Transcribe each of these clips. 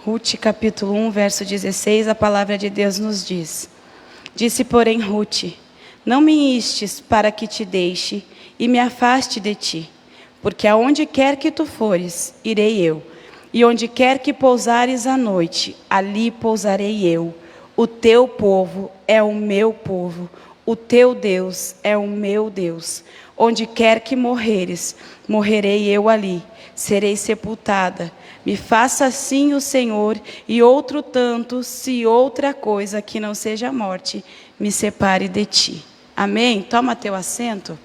Rute, capítulo 1, verso 16, a palavra de Deus nos diz: Disse, porém, Rute: Não me instes para que te deixe e me afaste de ti, porque aonde quer que tu fores, irei eu, e onde quer que pousares à noite, ali pousarei eu. O teu povo é o meu povo, o teu Deus é o meu Deus. Onde quer que morreres, morrerei eu ali, serei sepultada. Me faça assim o Senhor, e outro tanto, se outra coisa que não seja a morte, me separe de ti. Amém? Toma teu assento.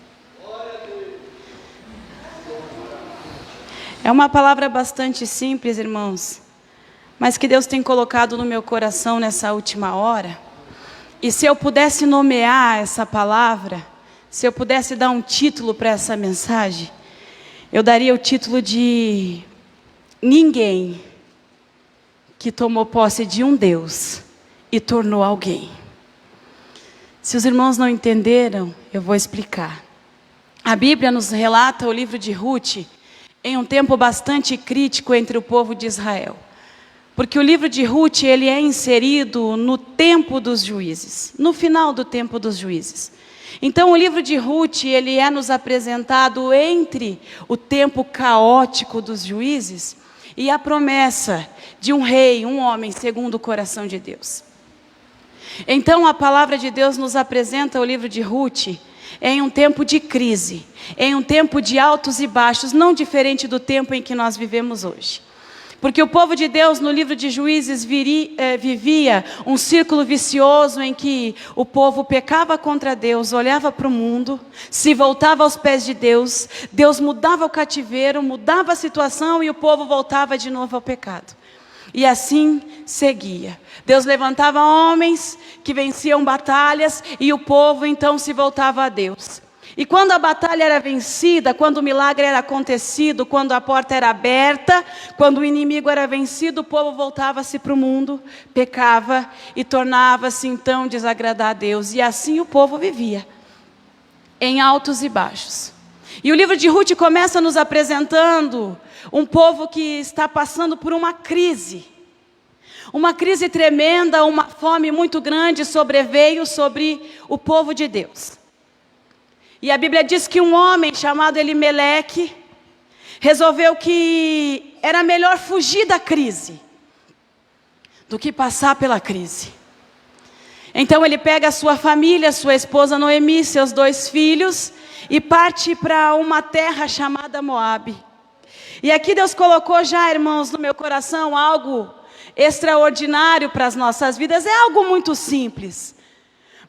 É uma palavra bastante simples, irmãos, mas que Deus tem colocado no meu coração nessa última hora. E se eu pudesse nomear essa palavra, se eu pudesse dar um título para essa mensagem, eu daria o título de Ninguém que tomou posse de um Deus e tornou alguém. Se os irmãos não entenderam, eu vou explicar. A Bíblia nos relata o livro de Rute em um tempo bastante crítico entre o povo de Israel. Porque o livro de Rute, ele é inserido no tempo dos juízes, no final do tempo dos juízes. Então o livro de Rute, ele é nos apresentado entre o tempo caótico dos juízes e a promessa de um rei, um homem segundo o coração de Deus. Então a palavra de Deus nos apresenta o livro de Rute em um tempo de crise, em um tempo de altos e baixos, não diferente do tempo em que nós vivemos hoje. Porque o povo de Deus no livro de Juízes vivia um círculo vicioso em que o povo pecava contra Deus, olhava para o mundo, se voltava aos pés de Deus, Deus mudava o cativeiro, mudava a situação e o povo voltava de novo ao pecado. E assim seguia. Deus levantava homens que venciam batalhas e o povo então se voltava a Deus. E quando a batalha era vencida, quando o milagre era acontecido, quando a porta era aberta, quando o inimigo era vencido, o povo voltava-se para o mundo, pecava e tornava-se então desagradar a Deus. E assim o povo vivia, em altos e baixos. E o livro de Rute começa nos apresentando um povo que está passando por uma crise tremenda, uma fome muito grande sobreveio sobre o povo de Deus. E a Bíblia diz que um homem chamado Elimeleque resolveu que era melhor fugir da crise do que passar pela crise. Então ele pega a sua família, sua esposa Noemi, seus 2 filhos e parte para uma terra chamada Moabe. E aqui Deus colocou já, irmãos, no meu coração algo extraordinário para as nossas vidas. É algo muito simples,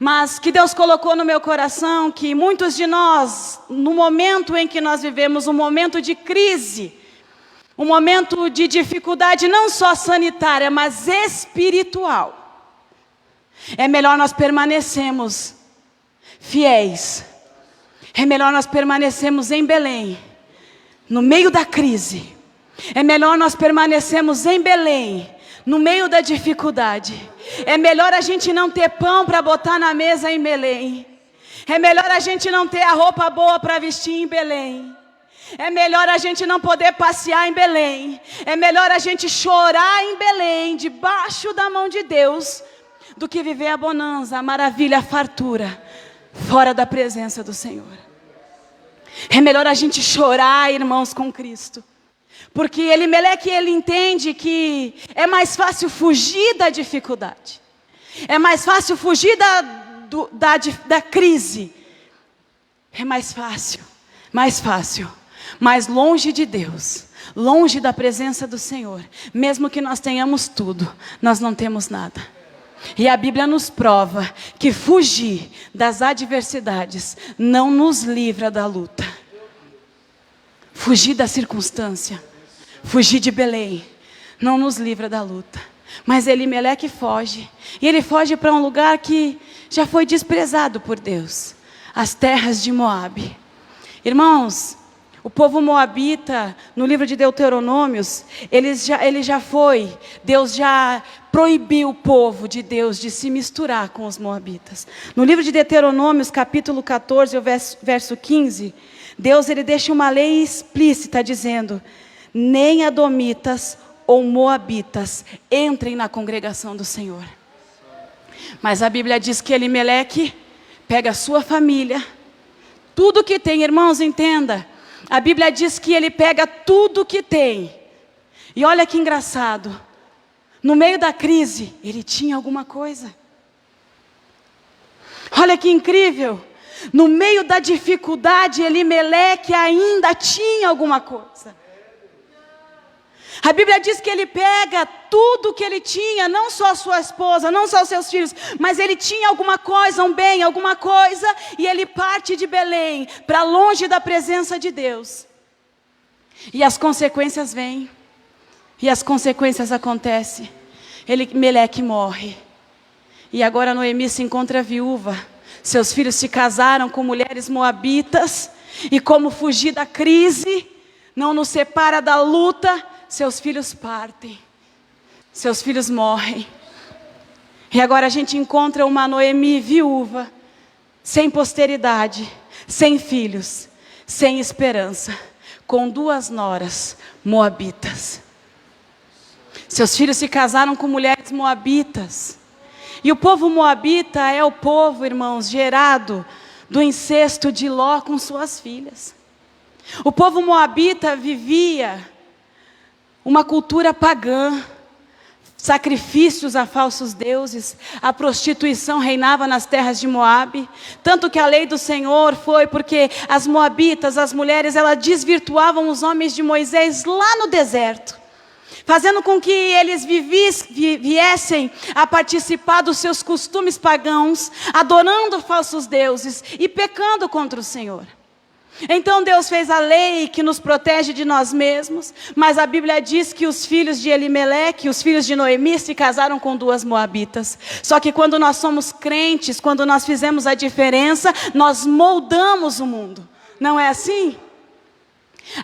mas que Deus colocou no meu coração, que muitos de nós, no momento em que nós vivemos, um momento de crise, um momento de dificuldade não só sanitária, mas espiritual, é melhor nós permanecermos fiéis, é melhor nós permanecermos em Belém, no meio da crise, é melhor nós permanecermos em Belém, no meio da dificuldade. É melhor a gente não ter pão para botar na mesa em Belém. É melhor a gente não ter a roupa boa para vestir em Belém. É melhor a gente não poder passear em Belém. É melhor a gente chorar em Belém, debaixo da mão de Deus, do que viver a bonança, a maravilha, a fartura, fora da presença do Senhor. É melhor a gente chorar, irmãos, com Cristo. Porque Elimeleque, ele entende que é mais fácil fugir da dificuldade. É mais fácil fugir da crise. É mais fácil. Mas longe de Deus, longe da presença do Senhor, mesmo que nós tenhamos tudo, nós não temos nada. E a Bíblia nos prova que fugir das adversidades não nos livra da luta. Fugir da circunstância, fugir de Belém, não nos livra da luta. Mas Elimeleque foge. E ele foge para um lugar que já foi desprezado por Deus. As terras de Moabe. Irmãos, o povo moabita, no livro de Deuteronômios, Deus já proibiu o povo de Deus de se misturar com os moabitas. No livro de Deuteronômios, capítulo 14, verso 15, Deus ele deixa uma lei explícita dizendo: nem adomitas ou moabitas entrem na congregação do Senhor. Mas a Bíblia diz que Elimeleque pega a sua família, tudo que tem, irmãos, entenda. A Bíblia diz que ele pega tudo que tem. E olha que engraçado. No meio da crise, ele tinha alguma coisa. Olha que incrível. No meio da dificuldade, Elimeleque ainda tinha alguma coisa. A Bíblia diz que ele pega tudo que ele tinha, não só a sua esposa, não só os seus filhos, mas ele tinha alguma coisa, um bem, alguma coisa, e ele parte de Belém, para longe da presença de Deus. E as consequências vêm, e as consequências acontecem. Elimeleque morre, e agora Noemi se encontra viúva. Seus filhos se casaram com mulheres moabitas, e como fugir da crise, não nos separa da luta, seus filhos partem, seus filhos morrem. E agora a gente encontra uma Noemi viúva, sem posteridade, sem filhos, sem esperança, com 2 noras moabitas. Seus filhos se casaram com mulheres moabitas. E o povo moabita é o povo, irmãos, gerado do incesto de Ló com suas filhas. O povo moabita vivia uma cultura pagã, sacrifícios a falsos deuses, a prostituição reinava nas terras de Moabe, tanto que a lei do Senhor foi porque as moabitas, as mulheres, elas desvirtuavam os homens de Moisés lá no deserto, fazendo com que eles viessem a participar dos seus costumes pagãos, adorando falsos deuses e pecando contra o Senhor. Então Deus fez a lei que nos protege de nós mesmos, mas a Bíblia diz que os filhos de Elimeleque, os filhos de Noemi, se casaram com 2 moabitas. Só que quando nós somos crentes, quando nós fizemos a diferença, nós moldamos o mundo. Não é assim?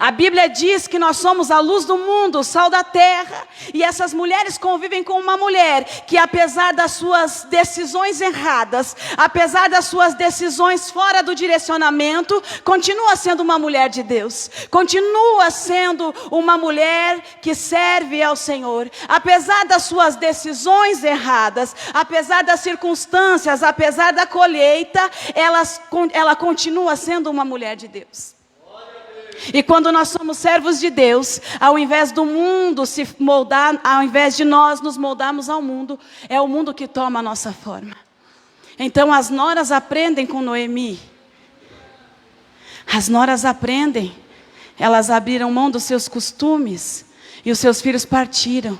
A Bíblia diz que nós somos a luz do mundo, o sal da terra. E essas mulheres convivem com uma mulher que, apesar das suas decisões erradas, apesar das suas decisões fora do direcionamento, continua sendo uma mulher de Deus. Continua sendo uma mulher que serve ao Senhor. Apesar das suas decisões erradas, apesar das circunstâncias, apesar da colheita, ela continua sendo uma mulher de Deus. E quando nós somos servos de Deus, ao invés do mundo se moldar, ao invés de nós nos moldarmos ao mundo, é o mundo que toma a nossa forma. Então as noras aprendem com Noemi. As noras aprendem. Elas abriram mão dos seus costumes e os seus filhos partiram.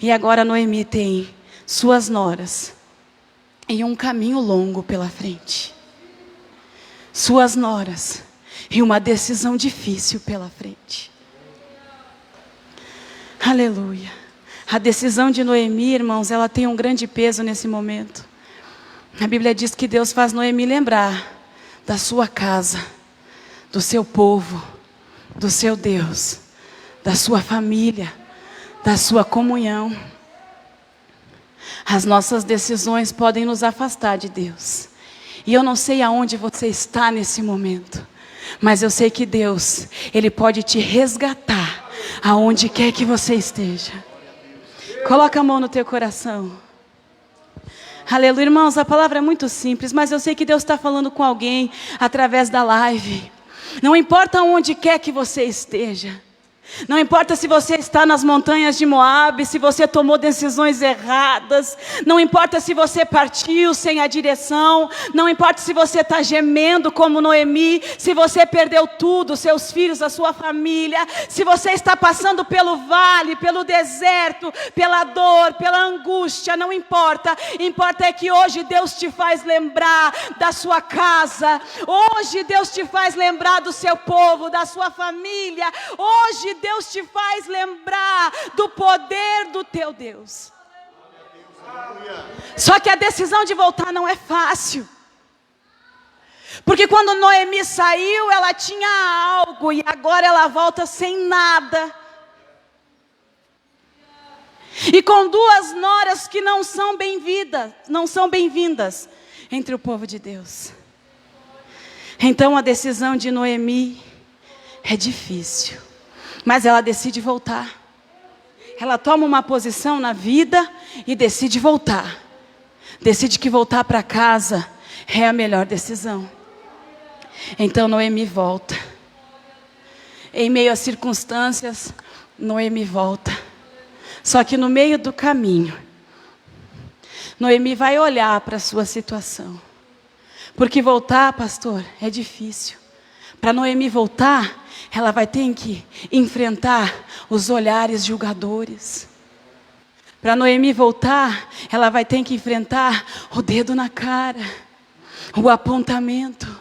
E agora Noemi tem suas noras e um caminho longo pela frente. Suas noras e uma decisão difícil pela frente. Aleluia. A decisão de Noemi, irmãos, ela tem um grande peso nesse momento. A Bíblia diz que Deus faz Noemi lembrar da sua casa, do seu povo, do seu Deus, da sua família, da sua comunhão. As nossas decisões podem nos afastar de Deus. E eu não sei aonde você está nesse momento, mas eu sei que Deus, Ele pode te resgatar aonde quer que você esteja. Coloca a mão no teu coração. Aleluia, irmãos, a palavra é muito simples, mas eu sei que Deus está falando com alguém através da live. Não importa onde quer que você esteja. Não importa se você está nas montanhas de Moabe, se você tomou decisões erradas, não importa se você partiu sem a direção, não importa se você está gemendo como Noemi, se você perdeu tudo, seus filhos, a sua família, se você está passando pelo vale, pelo deserto, pela dor, pela angústia, não importa, importa é que hoje Deus te faz lembrar da sua casa, hoje Deus te faz lembrar do seu povo, da sua família, hoje Deus te faz lembrar do poder do teu Deus. Só que a decisão de voltar não é fácil. Porque quando Noemi saiu, ela tinha algo e agora ela volta sem nada. E com 2 noras que não são bem-vindas entre o povo de Deus. Então a decisão de Noemi é difícil. Mas ela decide voltar. ela toma uma posição na vida e decide voltar. Decide que voltar para casa é a melhor decisão. Então Noemi volta. Em meio às circunstâncias, Noemi volta. Só que no meio do caminho, Noemi vai olhar para a sua situação. Porque voltar, pastor, é difícil. Para Noemi voltar, ela vai ter que enfrentar os olhares julgadores. Para Noemi voltar, ela vai ter que enfrentar o dedo na cara, o apontamento.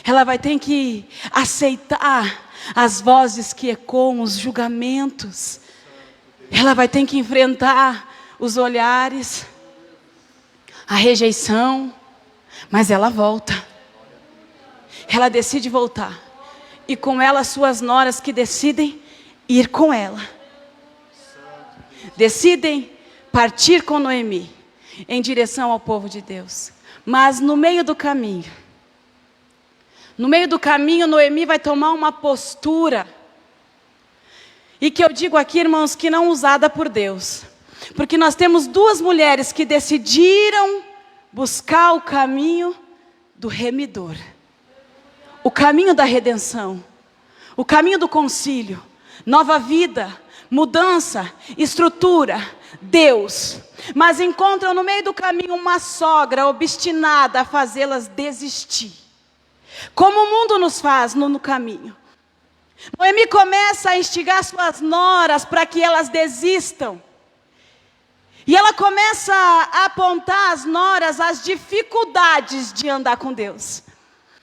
Ela vai ter que aceitar as vozes que ecoam, os julgamentos. Ela vai ter que enfrentar os olhares, a rejeição. Mas ela volta. Ela decide voltar. E com ela suas noras que decidem ir com ela. Decidem partir com Noemi em direção ao povo de Deus. Mas no meio do caminho, Noemi vai tomar uma postura. E que eu digo aqui, irmãos, que não usada por Deus. Porque nós temos duas mulheres que decidiram buscar o caminho do remidor. O caminho da redenção. O caminho do concílio. Nova vida, mudança, estrutura, Deus. Mas encontram no meio do caminho uma sogra obstinada a fazê-las desistir. Como o mundo nos faz no caminho. Noemi começa a instigar suas noras para que elas desistam. E ela começa a apontar às noras as dificuldades de andar com Deus.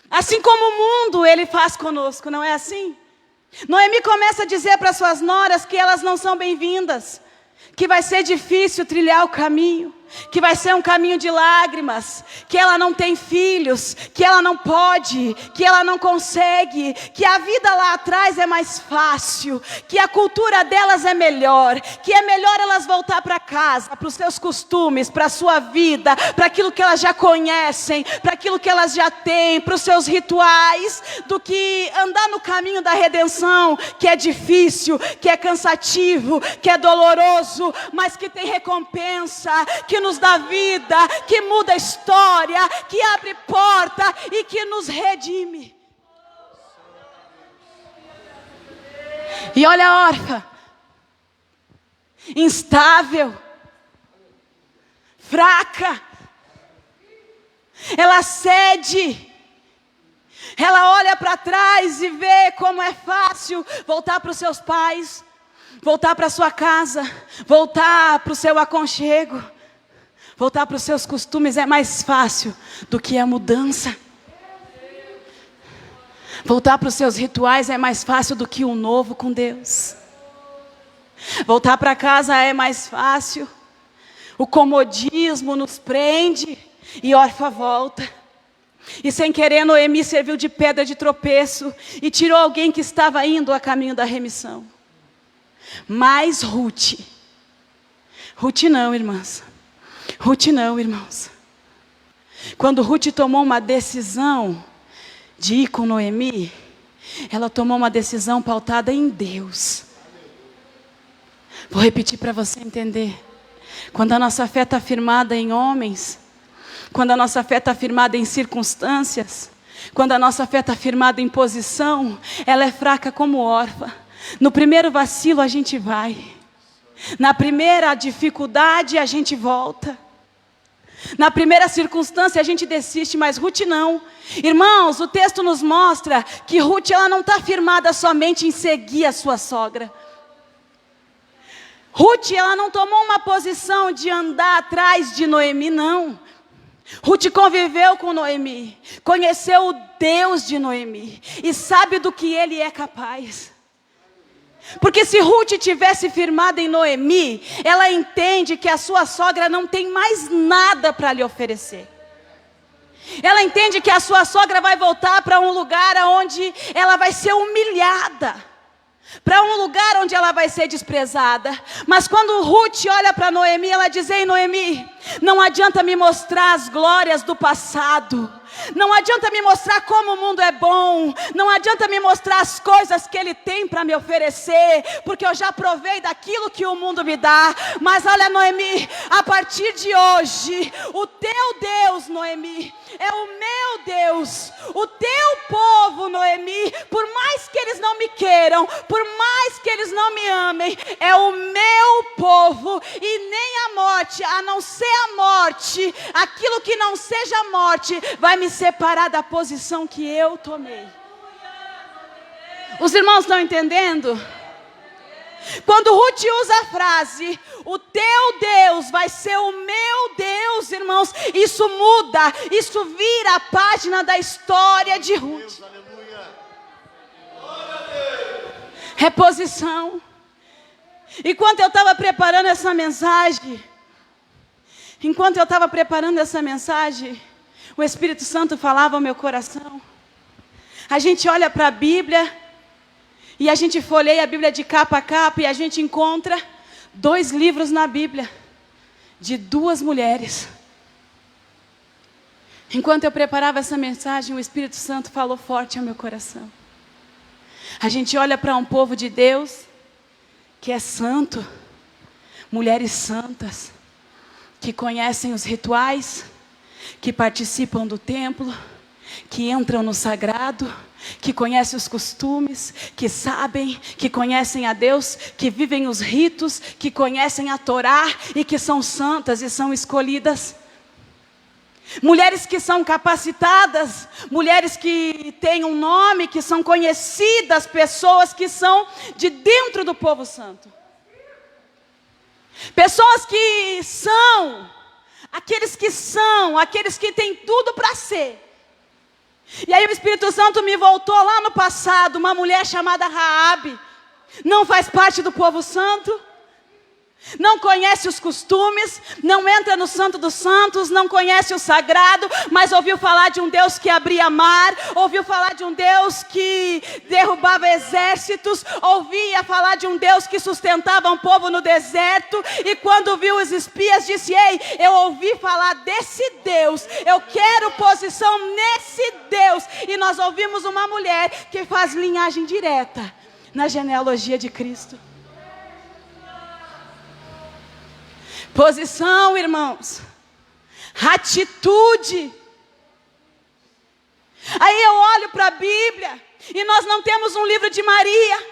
Assim como o mundo ele faz conosco, não é assim? Noemi começa a dizer para suas noras que elas não são bem-vindas. Que vai ser difícil trilhar o caminho. Que vai ser um caminho de lágrimas. Que ela não tem filhos. Que ela não pode. Que ela não consegue. Que a vida lá atrás é mais fácil. Que a cultura delas é melhor. Que é melhor elas voltar para casa. Para os seus costumes. Para a sua vida. Para aquilo que elas já conhecem. Para aquilo que elas já têm. Para os seus rituais. Do que andar no caminho da redenção. Que é difícil. Que é cansativo. Que é doloroso. Mas que tem recompensa. Que nos dá vida, que muda a história, que abre porta e que nos redime. E olha a órfã, instável, fraca, ela cede, ela olha para trás e vê como é fácil voltar para os seus pais, voltar para a sua casa, voltar para o seu aconchego. Voltar para os seus costumes é mais fácil do que a mudança. Voltar para os seus rituais é mais fácil do que o novo com Deus. Voltar para casa é mais fácil. O comodismo nos prende e órfã volta. E sem querer Noemi serviu de pedra de tropeço e tirou alguém que estava indo a caminho da remissão. Mas Ruth não, irmãs. Ruth não, irmãos. Quando Ruth tomou uma decisão de ir com Noemi, ela tomou uma decisão pautada em Deus. Vou repetir para você entender. Quando a nossa fé está firmada em homens, quando a nossa fé está firmada em circunstâncias, quando a nossa fé está firmada em posição, ela é fraca como órfã. No primeiro vacilo a gente vai. Na primeira dificuldade a gente volta. Na primeira circunstância a gente desiste, mas Ruth não. Irmãos, o texto nos mostra que Ruth ela não está firmada somente em seguir a sua sogra. Ruth ela não tomou uma posição de andar atrás de Noemi, não. Ruth conviveu com Noemi, conheceu o Deus de Noemi e sabe do que ele é capaz. Porque se Ruth tivesse firmado em Noemi, ela entende que a sua sogra não tem mais nada para lhe oferecer. Ela entende que a sua sogra vai voltar para um lugar onde ela vai ser humilhada. para um lugar onde ela vai ser desprezada. Mas quando Ruth olha para Noemi, ela diz: ei, Noemi, não adianta me mostrar as glórias do passado, não adianta me mostrar como o mundo é bom, não adianta me mostrar as coisas que Ele tem para me oferecer, porque eu já provei daquilo que o mundo me dá. Mas olha, Noemi, a partir de hoje, o teu Deus, Noemi, é o meu Deus, o teu povo, Noemi, por mais que eles não me queiram, por mais que eles não me amem, é o meu povo, e nem a morte, a não ser a morte, aquilo que não seja a morte, vai me separar da posição que eu tomei. Os irmãos estão entendendo? Quando Ruth usa a frase, o teu Deus vai ser o meu Deus, irmãos, isso muda, isso vira a página da história de Ruth. Reposição. Enquanto eu estava preparando essa mensagem, o Espírito Santo falava ao meu coração. A gente olha para a Bíblia e a gente folheia a Bíblia de capa a capa e a gente encontra 2 livros na Bíblia de 2 mulheres. Enquanto eu preparava essa mensagem, o Espírito Santo falou forte ao meu coração. A gente olha para um povo de Deus que é santo, mulheres santas, que conhecem os rituais, que participam do templo, que entram no sagrado, que conhecem os costumes, que sabem, que conhecem a Deus, que vivem os ritos, que conhecem a Torá e que são santas e são escolhidas. Mulheres que são capacitadas, mulheres que têm um nome, que são conhecidas, pessoas que são de dentro do povo santo. Pessoas que são, aqueles que têm tudo para ser. E aí o Espírito Santo me voltou lá no passado, uma mulher chamada Raabe, não faz parte do povo santo, não conhece os costumes, não entra no Santo dos Santos, não conhece o sagrado, mas ouviu falar de um Deus que abria mar, ouviu falar de um Deus que derrubava exércitos, ouvia falar de um Deus que sustentava um povo no deserto, e quando viu os espias disse: ei, eu ouvi falar desse Deus, eu quero posição nesse Deus. E nós ouvimos uma mulher que faz linhagem direta na genealogia de Cristo. Posição, irmãos, atitude. Aí eu olho para a Bíblia e nós não temos um livro de Maria,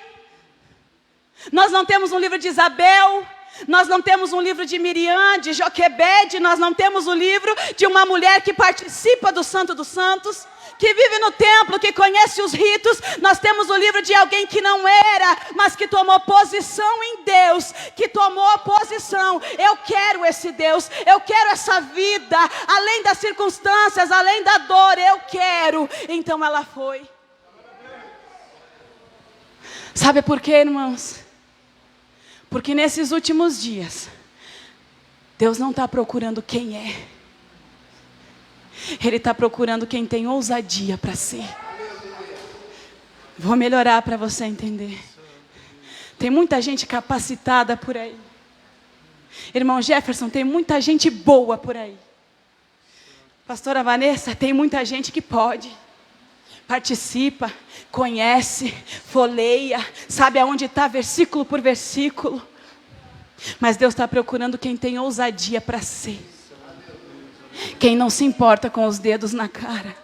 nós não temos um livro de Isabel, nós não temos um livro de Miriam, de Joquebede, nós não temos um livro de uma mulher que participa do Santo dos Santos, que vive no templo, que conhece os ritos. Nós temos o livro de alguém que não era, mas que tomou posição em Deus, que tomou posição. Eu quero esse Deus, eu quero essa vida, além das circunstâncias, além da dor, eu quero. Então ela foi. Sabe por quê, irmãos? Porque nesses últimos dias, Deus não está procurando quem é, Ele está procurando quem tem ousadia para ser. Vou melhorar para você entender. Tem muita gente capacitada por aí. Irmão Jefferson, tem muita gente boa por aí. Pastora Vanessa, tem muita gente que pode. Participa, conhece, folheia, sabe aonde está versículo por versículo. Mas Deus está procurando quem tem ousadia para ser. Quem não se importa com os dedos na cara.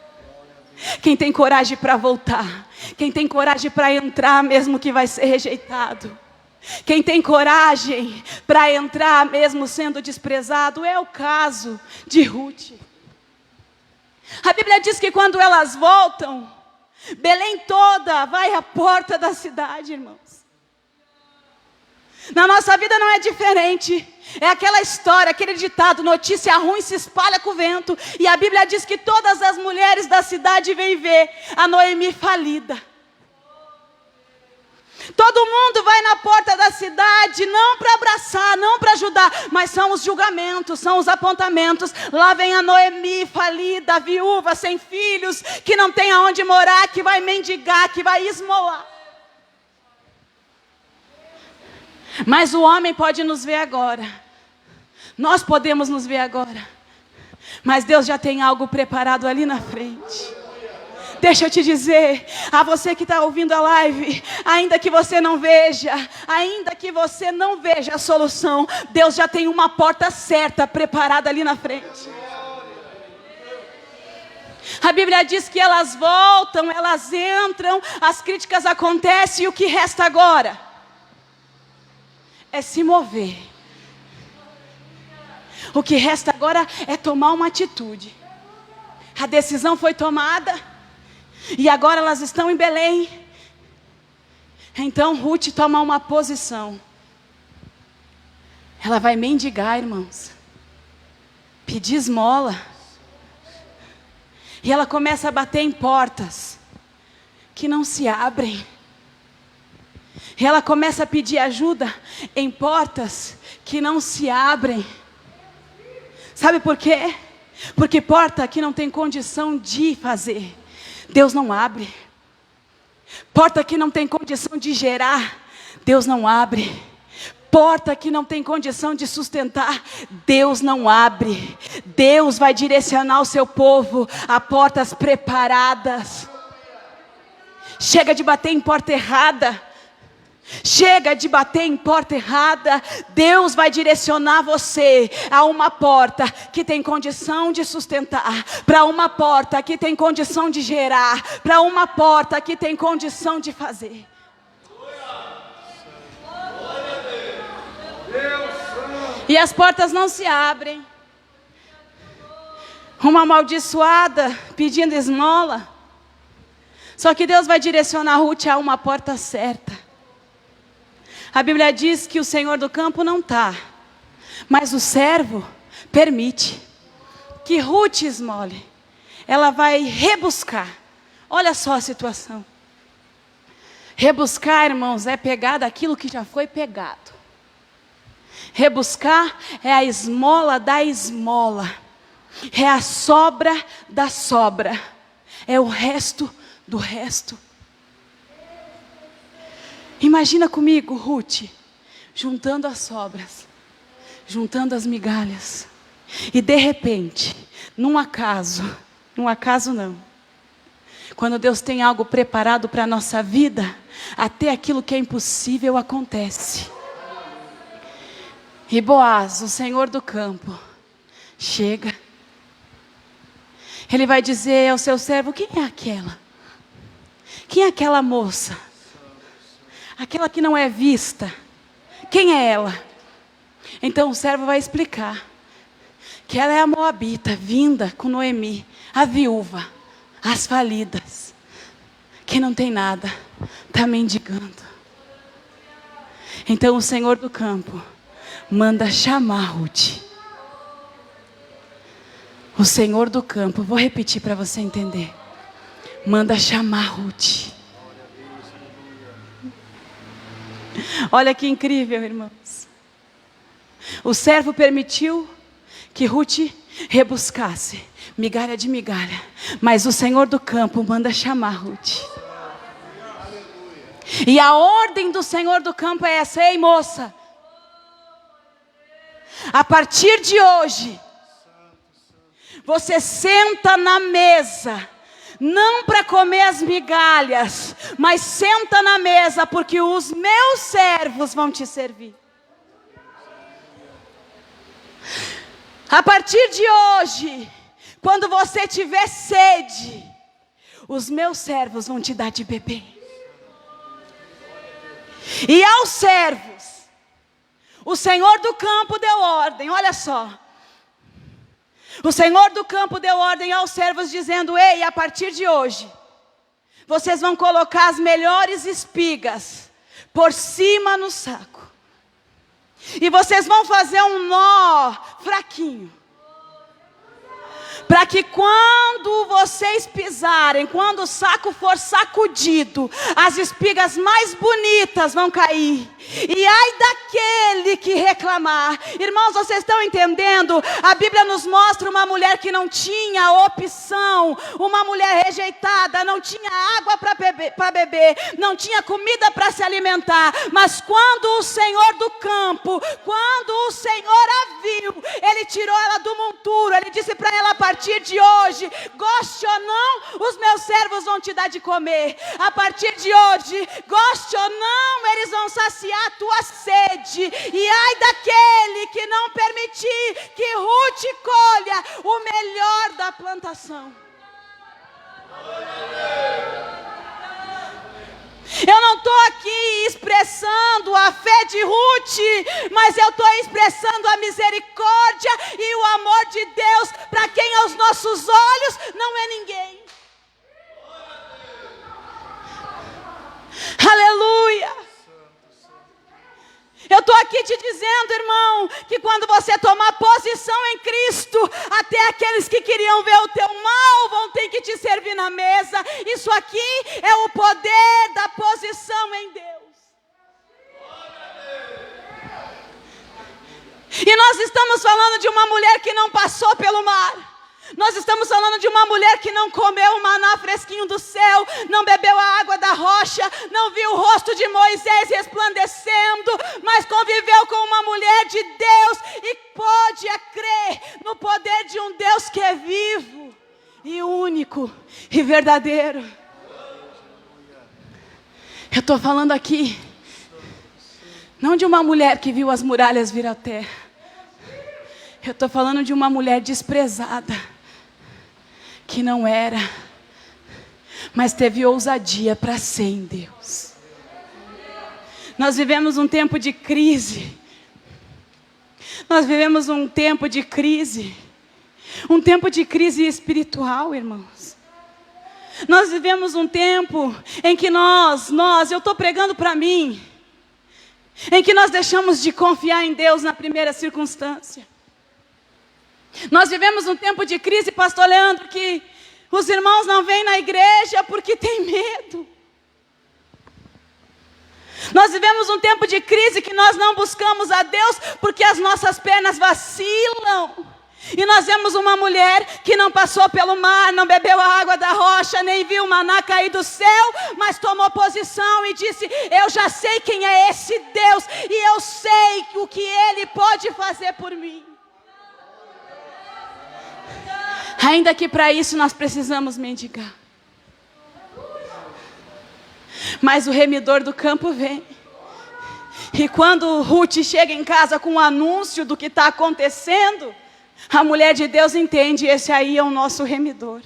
Quem tem coragem para voltar. Quem tem coragem para entrar mesmo que vai ser rejeitado. Quem tem coragem para entrar mesmo sendo desprezado. É o caso de Ruth. A Bíblia diz que quando elas voltam, Belém toda vai à porta da cidade, irmãos. Na nossa vida não é diferente. É aquela história, aquele ditado: notícia ruim se espalha com o vento. E a Bíblia diz que todas as mulheres da cidade vêm ver a Noemi falida. Todo mundo vai na porta da cidade, não para abraçar, não para ajudar, mas são os julgamentos, são os apontamentos. Lá vem a Noemi falida, viúva, sem filhos, que não tem aonde morar, que vai mendigar, que vai esmolar. Mas o homem pode nos ver agora. Nós podemos nos ver agora. Mas Deus já tem algo preparado ali na frente. Deixa eu te dizer, a você que está ouvindo a live, ainda que você não veja a solução, Deus já tem uma porta certa preparada ali na frente. A Bíblia diz que elas voltam, elas entram, as críticas acontecem e o que resta agora é se mover. O que resta agora é tomar uma atitude. A decisão foi tomada e agora elas estão em Belém. Então Ruth toma uma posição. Ela vai mendigar, irmãos, pedir esmola. E ela começa a bater em portas que não se abrem. E ela começa a pedir ajuda em portas que não se abrem. Sabe por quê? Porque porta que não tem condição de fazer, Deus não abre. Porta que não tem condição de gerar, Deus não abre. Porta que não tem condição de sustentar, Deus não abre. Deus vai direcionar o seu povo a portas preparadas. Chega de bater em porta errada. Chega de bater em porta errada. Deus vai direcionar você a uma porta que tem condição de sustentar, para uma porta que tem condição de gerar, para uma porta que tem condição de fazer. E as portas não se abrem. Uma amaldiçoada pedindo esmola. Só que Deus vai direcionar Ruth a uma porta certa. A Bíblia diz que o Senhor do campo não está, mas o servo permite que Ruth esmole. Ela vai rebuscar. Olha só a situação. Rebuscar, irmãos, é pegar daquilo que já foi pegado. Rebuscar é a esmola da esmola. É a sobra da sobra. É o resto do resto. Imagina comigo, Ruth, juntando as sobras, juntando as migalhas. E de repente, num acaso não. Quando Deus tem algo preparado para a nossa vida, até aquilo que é impossível acontece. E Boaz, o Senhor do campo, chega. Ele vai dizer ao seu servo: quem é aquela? Quem é aquela moça? Aquela que não é vista. Quem é ela? Então o servo vai explicar que ela é a moabita, vinda com Noemi, a viúva, as falidas, que não tem nada, está mendigando. Então o Senhor do campo manda chamar Ruth. O Senhor do campo, vou repetir para você entender. Manda chamar Ruth. Olha que incrível, irmãos. O servo permitiu que Ruth rebuscasse migalha de migalha, mas o Senhor do campo manda chamar Ruth. E a ordem do Senhor do campo é essa: ei, moça, a partir de hoje, você senta na mesa, não para comer as migalhas, mas senta na mesa, porque os meus servos vão te servir. A partir de hoje, quando você tiver sede, os meus servos vão te dar de beber. E aos servos, o Senhor do campo deu ordem, olha só. O Senhor do campo deu ordem aos servos dizendo: ei, a partir de hoje, vocês vão colocar as melhores espigas por cima no saco. E vocês vão fazer um nó fraquinho. para que quando vocês pisarem, quando o saco for sacudido, as espigas mais bonitas vão cair. E ai daquele que reclamar. Irmãos, vocês estão entendendo? A Bíblia nos mostra uma mulher que não tinha opção, uma mulher rejeitada, não tinha água para beber, não tinha comida para se alimentar. Mas quando o Senhor do campo, quando o Senhor a viu, Ele tirou ela do monturo. Ele disse para ela: a partir de hoje, goste ou não, os meus servos vão te dar de comer. A partir de hoje, goste ou não, eles vão saciar a tua sede. E ai daquele que não permitir que Ruth colha o melhor da plantação. Eu não estou aqui expressando a fé de Ruth, mas eu estou expressando a misericórdia e o amor de Deus para quem aos nossos olhos não é ninguém. Aleluia! Eu estou aqui te dizendo, irmão, que quando você tomar posição em Cristo, até aqueles que queriam ver o teu mal vão ter que te servir na mesa. Isso aqui é o poder da posição em Deus. E nós estamos falando de uma mulher que não passou pelo mar. Nós estamos falando de uma mulher que não comeu o maná fresquinho do céu, não bebeu a água da rocha, não viu o rosto de Moisés resplandecendo, mas conviveu com uma mulher de Deus e pôde crer no poder de um Deus que é vivo e único e verdadeiro. Eu estou falando aqui não de uma mulher que viu as muralhas vir à terra. Eu estou falando de uma mulher desprezada, que não era, mas teve ousadia para ser em Deus. Nós vivemos um tempo de crise. Nós vivemos um tempo de crise. Um tempo de crise espiritual, irmãos. Nós vivemos um tempo em que eu estou pregando para mim, em que nós deixamos de confiar em Deus na primeira circunstância. Nós vivemos um tempo de crise, pastor Leandro, que os irmãos não vêm na igreja porque tem medo. Nós vivemos um tempo de crise que nós não buscamos a Deus porque as nossas pernas vacilam. E nós vemos uma mulher que não passou pelo mar, não bebeu a água da rocha, nem viu o maná cair do céu, mas tomou posição e disse: eu já sei quem é esse Deus e eu sei o que Ele pode fazer por mim. Ainda que para isso nós precisamos mendigar. Mas o remidor do campo vem. E quando Ruth chega em casa com o anúncio do que está acontecendo, a mulher de Deus entende: esse aí é o nosso remidor.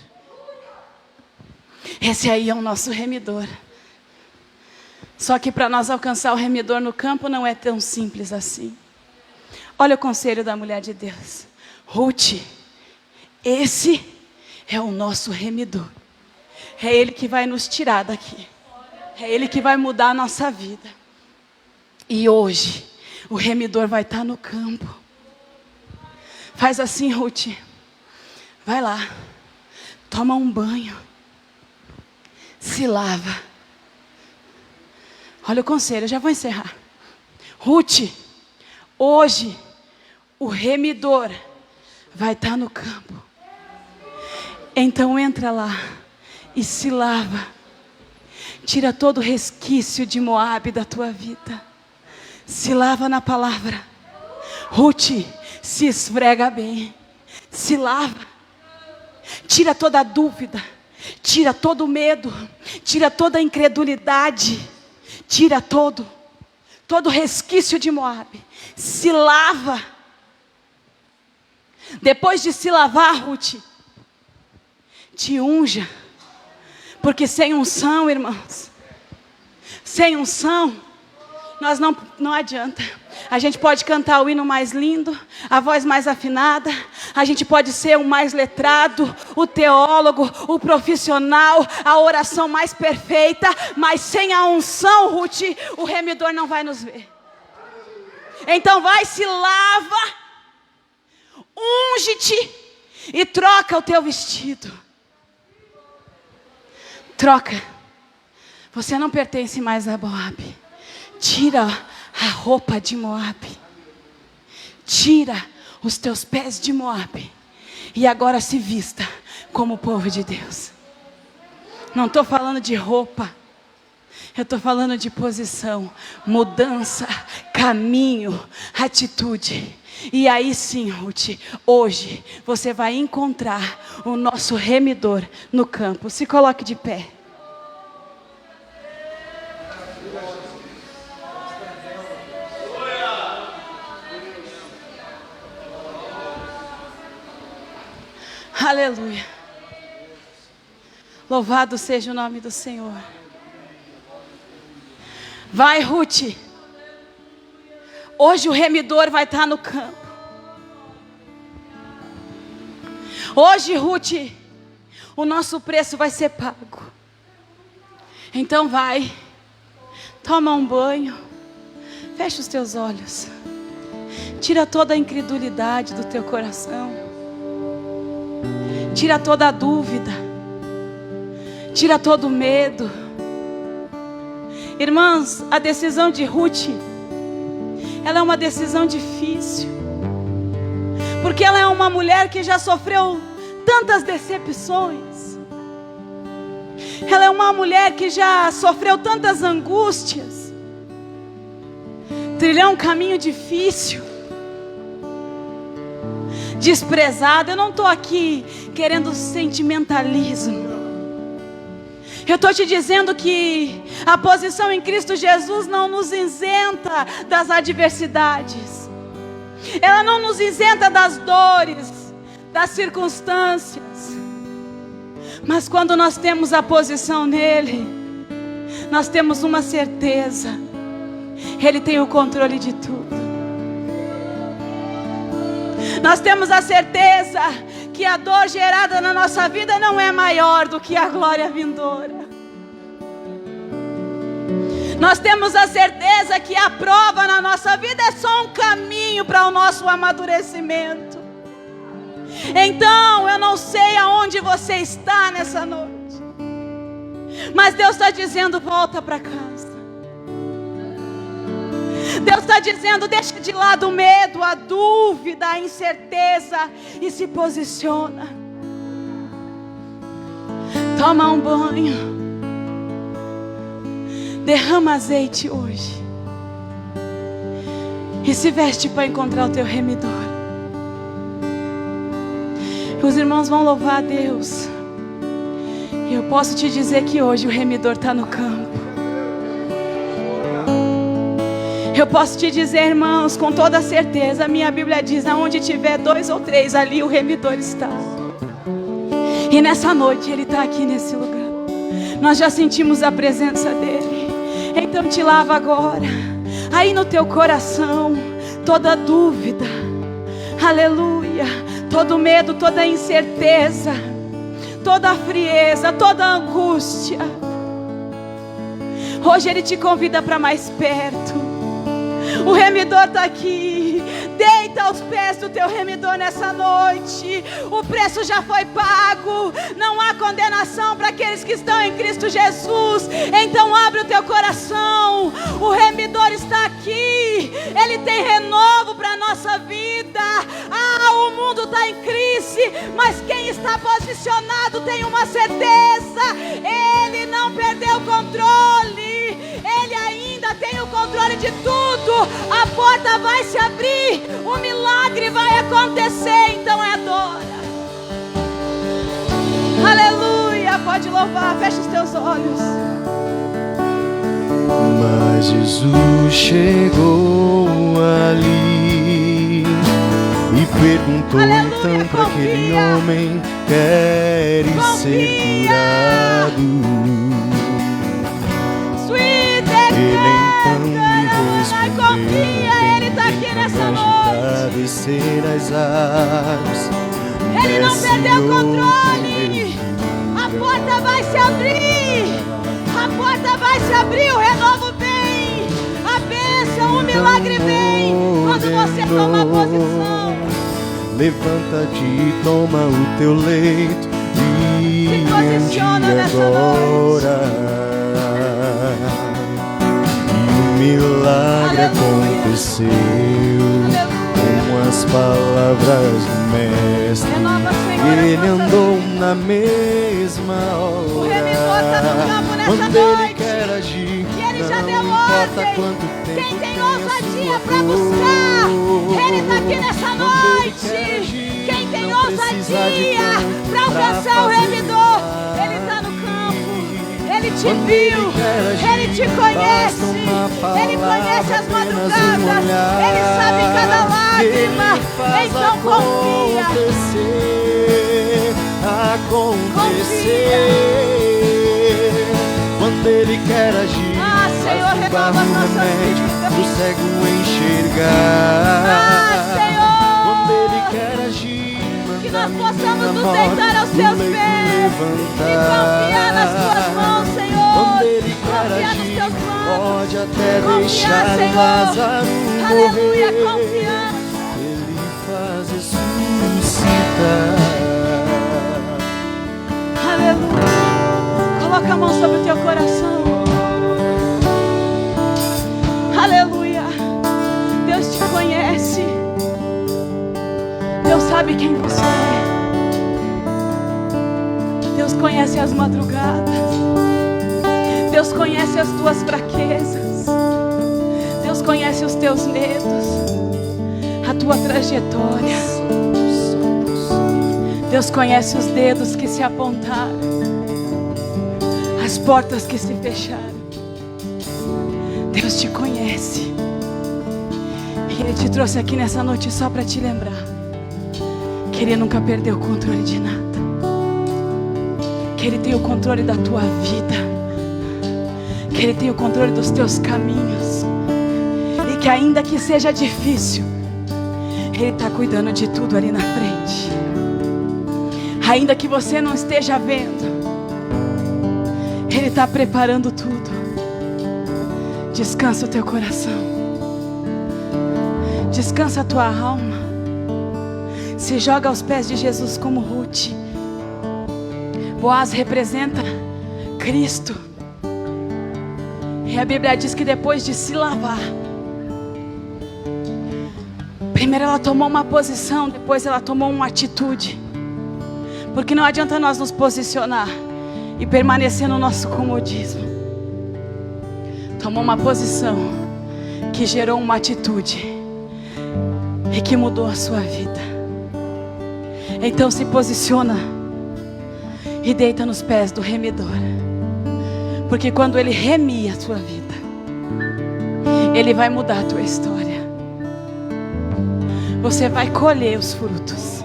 Esse aí é o nosso remidor. Só que para nós alcançar o remidor no campo não é tão simples assim. Olha o conselho da mulher de Deus: Ruth, esse é o nosso remidor. É Ele que vai nos tirar daqui. É Ele que vai mudar a nossa vida. E hoje, o remidor vai estar no campo. Faz assim, Ruth. Vai lá. Toma um banho. Se lava. Olha o conselho, eu já vou encerrar. Ruth, hoje, o remidor vai estar no campo. Então entra lá e se lava. Tira todo o resquício de Moabe da tua vida. Se lava na palavra. Ruth, se esfrega bem. Se lava. Tira toda a dúvida. Tira todo o medo. Tira toda a incredulidade. Tira todo resquício de Moabe. Se lava. Depois de se lavar, Ruth, te unja. Porque sem unção, irmãos, sem unção, nós não adianta. A gente pode cantar o hino mais lindo, a voz mais afinada, a gente pode ser o mais letrado, o teólogo, o profissional, a oração mais perfeita, mas sem a unção, Ruth, o remidor não vai nos ver. Então vai, se lava, unge-te e troca o teu vestido. Troca. Você não pertence mais a Moabe. Tira a roupa de Moabe. Tira os teus pés de Moabe. E agora se vista como o povo de Deus. Não estou falando de roupa. Eu estou falando de posição, mudança, caminho, atitude. E aí sim, Ruth, hoje você vai encontrar o nosso remidor no campo. Se coloque de pé. Aleluia. Louvado seja o nome do Senhor. Vai, Ruth. Hoje o remidor vai estar no campo. Hoje, Ruth, o nosso preço vai ser pago. Então vai, toma um banho, fecha os teus olhos, tira toda a incredulidade do teu coração, tira toda a dúvida, tira todo o medo. Irmãs, a decisão de Ruth, ela é uma decisão difícil, porque ela é uma mulher que já sofreu tantas decepções. Ela é uma mulher que já sofreu tantas angústias, trilhou um caminho difícil, desprezada. Eu não estou aqui querendo sentimentalismo. Eu estou te dizendo que a posição em Cristo Jesus não nos isenta das adversidades. Ela não nos isenta das dores, das circunstâncias. Mas quando nós temos a posição nele, nós temos uma certeza: Ele tem o controle de tudo. Nós temos a certeza que a dor gerada na nossa vida não é maior do que a glória vindoura. Nós temos a certeza que a prova na nossa vida é só um caminho para o nosso amadurecimento. Então, eu não sei aonde você está nessa noite, mas Deus está dizendo: volta para casa. Deus está dizendo: deixa de lado o medo, a dúvida, a incerteza e se posiciona. Toma um banho, derrama azeite hoje e se veste para encontrar o teu remidor. Os irmãos vão louvar a Deus. E eu posso te dizer que hoje o remidor está no campo. Eu posso te dizer, irmãos, com toda certeza, a minha Bíblia diz: aonde tiver 2 ou 3, ali o remidor está. E nessa noite Ele está aqui nesse lugar. Nós já sentimos a presença dEle. Então te lava agora. Aí no teu coração, toda dúvida, aleluia, todo medo, toda incerteza, toda frieza, toda angústia. Hoje Ele te convida para mais perto. O remidor está aqui. Deita aos pés do teu remidor nessa noite. O preço já foi pago. Não há condenação para aqueles que estão em Cristo Jesus. Então abre o teu coração. O remidor está aqui. Ele tem renovo para a nossa vida. O mundo está em crise, mas quem está posicionado tem uma certeza: Ele não perdeu o controle. Ele ainda tem o controle de tudo. A porta vai se abrir, o milagre vai acontecer. Então adora. Aleluia. Pode louvar, fecha os teus olhos. Mas Jesus chegou ali e perguntou: aleluia, então para aquele homem: queres ser curado? Ele então me respondeu: Ele está aqui nessa noite. Descer as águas. Ele não perdeu o controle. A porta vai se abrir. A porta vai se abrir. O renovo vem. A bênção, o milagre vem. Quando você toma posição. levanta-te e toma o teu leito e posiciona ande nessa agora. E o milagre Aleluia. aconteceu Aleluia. com as palavras do Mestre. Renova, Senhor, Ele as nossas andou vidas. na mesma O hora. remissor está no campo nessa Quando Ele noite. quer agir, E Ele já não deu importa ordem. quanto tempo Quem tem tenha ousadia sua para dor. buscar, Ele está aqui nessa Quando Ele noite. quer agir, Quem tem não precisa de ousadia tanto para alcançar o fazer remidor, milagre. Ele está no campo. Ele te Quando viu, Ele quer agir, Ele te conhece, basta uma palavra, Ele conhece as apenas um madrugadas, olhar. Ele sabe cada lágrima. Ele faz Então confia. Acontecer. Quando Ele quer agir, Ah, Senhor, faz do renova barro as nossas remédio vidas. pro cego enxergar. Ah, Senhor. Quando Ele quer agir, Que manda nós possamos a nos morte deitar aos do teus leito pés levantar. e confiar nas tuas mãos, Senhor. Quando Ele quer Confiar nos agir, teus planos. pode até Confiar, deixar Senhor. Lázaro Aleluia, morrer. confiamos. Ele faz ressuscitar. Aleluia. Coloca a mão sobre o teu coração. Aleluia. Deus te conhece. Deus sabe quem você é. Deus conhece as madrugadas. Deus conhece as tuas fraquezas. Deus conhece os teus medos, a tua trajetória. Deus conhece os dedos que se apontaram, as portas que se fecharam. Deus te conhece. E Ele te trouxe aqui nessa noite só para te lembrar que Ele nunca perdeu o controle de nada. Que Ele tem o controle da tua vida. Que Ele tem o controle dos teus caminhos. E que ainda que seja difícil, Ele está cuidando de tudo ali na frente. Ainda que você não esteja vendo, Ele está preparando tudo. Descansa o teu coração. Descansa a tua alma. Se joga aos pés de Jesus como Ruth. Boaz representa Cristo. E a Bíblia diz que depois de se lavar, primeiro ela tomou uma posição, depois ela tomou uma atitude. Porque não adianta nós nos posicionar e permanecer no nosso comodismo. Tomou uma posição que gerou uma atitude e que mudou a sua vida. Então se posiciona e deita nos pés do remidor. Porque quando Ele remir a tua vida, Ele vai mudar a tua história. Você vai colher os frutos.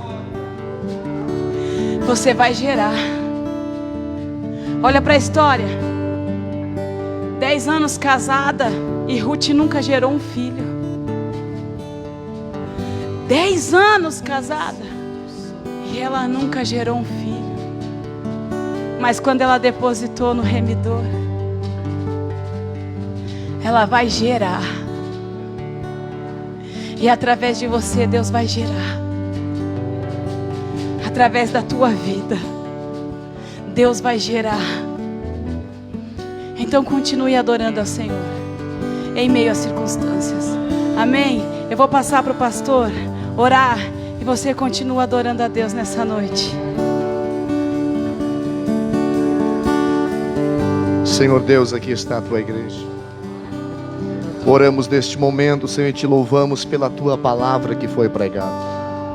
Você vai gerar. Olha para a história. 10 anos casada e Ruth nunca gerou um filho. 10 anos casada e ela nunca gerou um filho. Mas quando ela depositou no remidor, ela vai gerar. E através de você Deus vai gerar. Através da tua vida Deus vai gerar. Então continue adorando ao Senhor em meio às circunstâncias. Amém? Eu vou passar para o pastor orar e você continua adorando a Deus nessa noite. Senhor Deus, aqui está a tua igreja. Oramos neste momento, Senhor, e te louvamos pela tua palavra que foi pregada.